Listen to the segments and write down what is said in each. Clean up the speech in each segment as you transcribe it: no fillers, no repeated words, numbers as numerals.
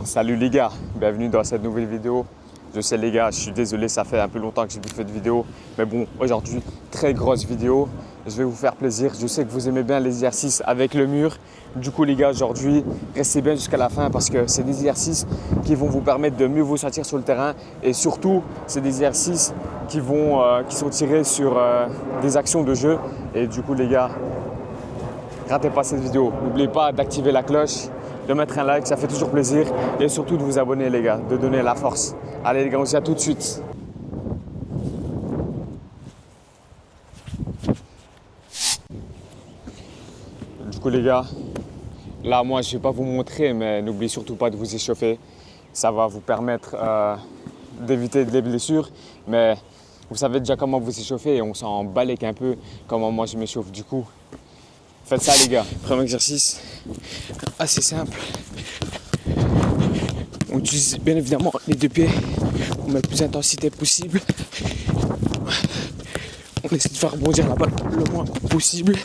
Salut les gars, bienvenue dans cette nouvelle vidéo. Je sais les gars, je suis désolé, ça fait un peu longtemps que j'ai plus fait de vidéo. Mais bon, aujourd'hui, très grosse vidéo. Je vais vous faire plaisir. Je sais que vous aimez bien les exercices avec le mur. Du coup les gars, aujourd'hui, restez bien jusqu'à la fin parce que c'est des exercices qui vont vous permettre de mieux vous sentir sur le terrain. Et surtout, c'est des exercices qui sont tirés sur des actions de jeu. Et du coup les gars, ratez pas cette vidéo. N'oubliez pas d'activer la cloche, de mettre un like, ça fait toujours plaisir. Et surtout de vous abonner les gars, de donner la force. Allez les gars, on se dit à tout de suite. Du coup les gars, là moi je ne vais pas vous montrer, mais n'oubliez surtout pas de vous échauffer. Ça va vous permettre d'éviter des blessures. Mais vous savez déjà comment vous échauffer et on s'en balèque un peu comment moi je m'échauffe. Du coup, faites ça les gars. Premier exercice, assez simple. On utilise bien évidemment les deux pieds pour mettre le plus d'intensité possible. On essaie de faire rebondir la balle le moins possible.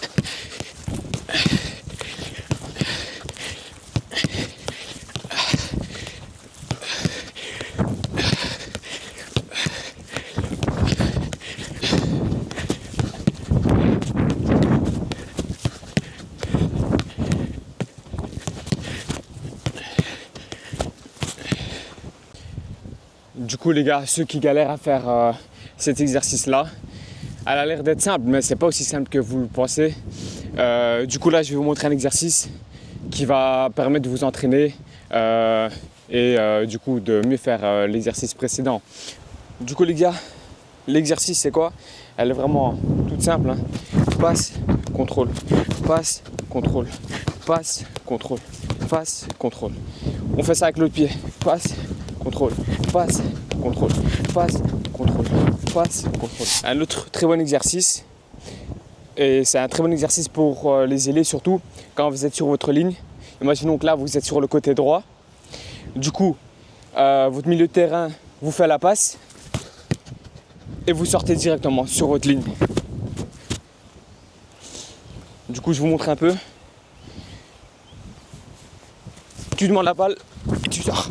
Du coup les gars, ceux qui galèrent à faire cet exercice-là, elle a l'air d'être simple, mais c'est pas aussi simple que vous le pensez. Du coup là, je vais vous montrer un exercice qui va permettre de vous entraîner et du coup de mieux faire l'exercice précédent. Du coup les gars, l'exercice c'est quoi? Elle est vraiment toute simple, hein. Passe, contrôle, passe, contrôle, passe, contrôle, passe, contrôle. On fait ça avec l'autre pied, passe, contrôle, passe, contrôle, passe, contrôle, passe, contrôle. Un autre très bon exercice, et c'est un très bon exercice pour les ailés surtout, quand vous êtes sur votre ligne. Imaginons que là vous êtes sur le côté droit. Du coup, votre milieu de terrain vous fait la passe et vous sortez directement sur votre ligne. Du coup, je vous montre un peu. Tu demandes la balle et tu sors.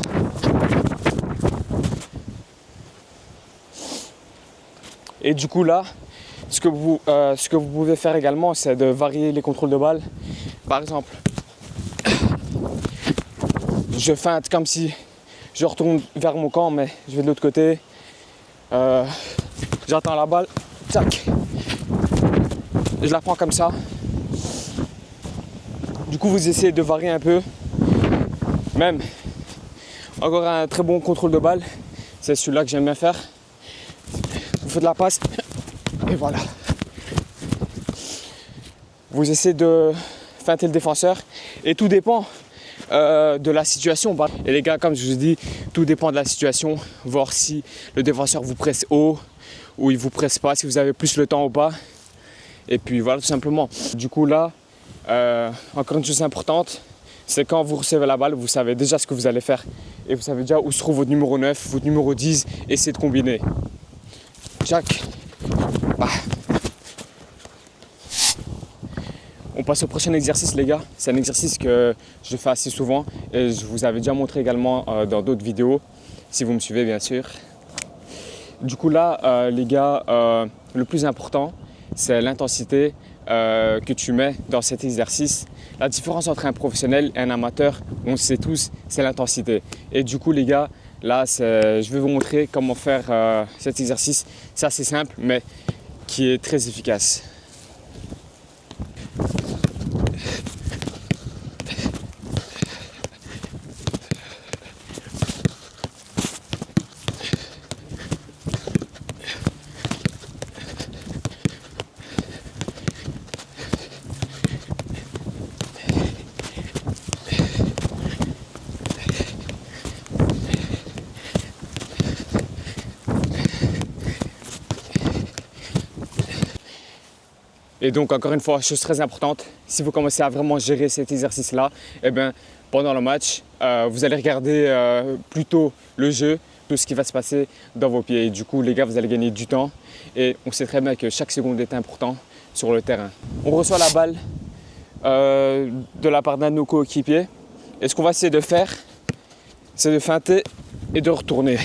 Et du coup là, ce que vous pouvez faire également, c'est de varier les contrôles de balle. Par exemple, je feinte comme si je retourne vers mon camp, mais je vais de l'autre côté. J'attends la balle, tac. Je la prends comme ça. Du coup, vous essayez de varier un peu. Même, encore un très bon contrôle de balle. C'est celui-là que j'aime bien faire. Vous faites la passe et voilà. Vous essayez de feinter le défenseur et tout dépend de la situation. Et les gars, comme je vous ai dit, tout dépend de la situation. Voir si le défenseur vous presse haut ou il vous presse pas, si vous avez plus le temps ou pas. Et puis voilà, tout simplement. Du coup là, encore une chose importante, c'est quand vous recevez la balle, vous savez déjà ce que vous allez faire. Et vous savez déjà où se trouve votre numéro 9, votre numéro 10, essayez de combiner. Jack. Bah. On passe au prochain exercice les gars. C'est un exercice que je fais assez souvent et je vous avais déjà montré également dans d'autres vidéos, si vous me suivez bien sûr. Du coup là les gars, le plus important c'est l'intensité que tu mets dans cet exercice. La différence entre un professionnel et un amateur, on le sait tous, c'est l'intensité. Et du coup les gars, là je vais vous montrer comment faire cet exercice. C'est assez simple mais qui est très efficace. Et donc encore une fois, chose très importante, si vous commencez à vraiment gérer cet exercice-là, eh bien, pendant le match, vous allez regarder plutôt le jeu, tout ce qui va se passer dans vos pieds. Et du coup, les gars, vous allez gagner du temps. Et on sait très bien que chaque seconde est importante sur le terrain. On reçoit la balle de la part d'un de nos coéquipiers. Et ce qu'on va essayer de faire, c'est de feinter et de retourner.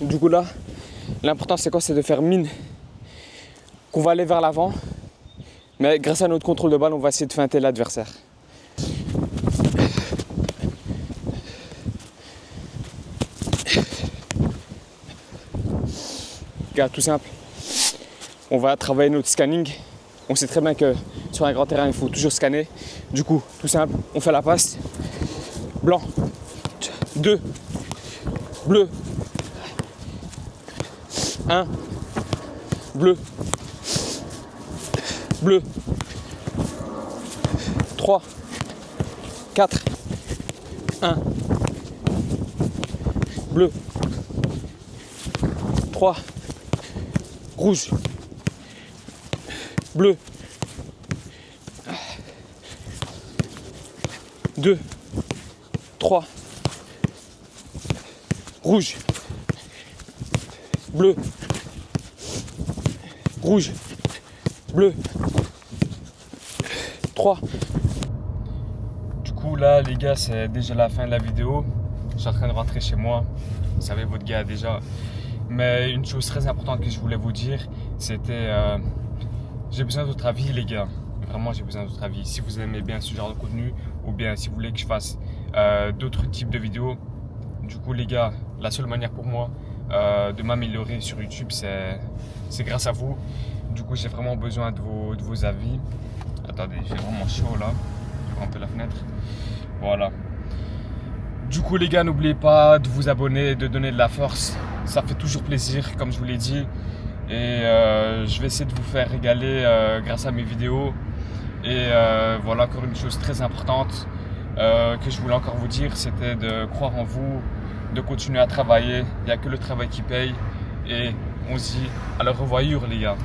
Du coup là, l'important c'est quoi? C'est de faire mine qu'on va aller vers l'avant, mais grâce à notre contrôle de balle, on va essayer de feinter l'adversaire. Regarde, tout simple. On va travailler notre scanning. On sait très bien que sur un grand terrain, il faut toujours scanner. Du coup, tout simple, on fait la passe. Blanc, 2, bleu, 1, bleu, bleu, 3, 4, 1, bleu, 3, rouge, bleu, 2, 3, rouge, bleu, rouge, bleu, 3. Du coup là les gars, c'est déjà la fin de la vidéo. Je suis en train de rentrer chez moi. Vous savez, votre gars déjà. Mais une chose très importante que je voulais vous dire, c'était j'ai besoin de votre avis les gars. Vraiment j'ai besoin de votre avis. Si vous aimez bien ce genre de contenu, ou bien si vous voulez que je fasse d'autres types de vidéos. Du coup les gars, la seule manière pour moi de m'améliorer sur YouTube, c'est grâce à vous. Du coup j'ai vraiment besoin de vos avis. Attendez, il fait vraiment chaud là. Je rampe la fenêtre. Voilà. Du coup les gars, n'oubliez pas de vous abonner et de donner de la force. Ça fait toujours plaisir, comme je vous l'ai dit. Et je vais essayer de vous faire régaler grâce à mes vidéos. Et voilà, encore une chose très importante que je voulais encore vous dire, c'était de croire en vous, de continuer à travailler. Il n'y a que le travail qui paye. Et on se dit à la revoyure les gars.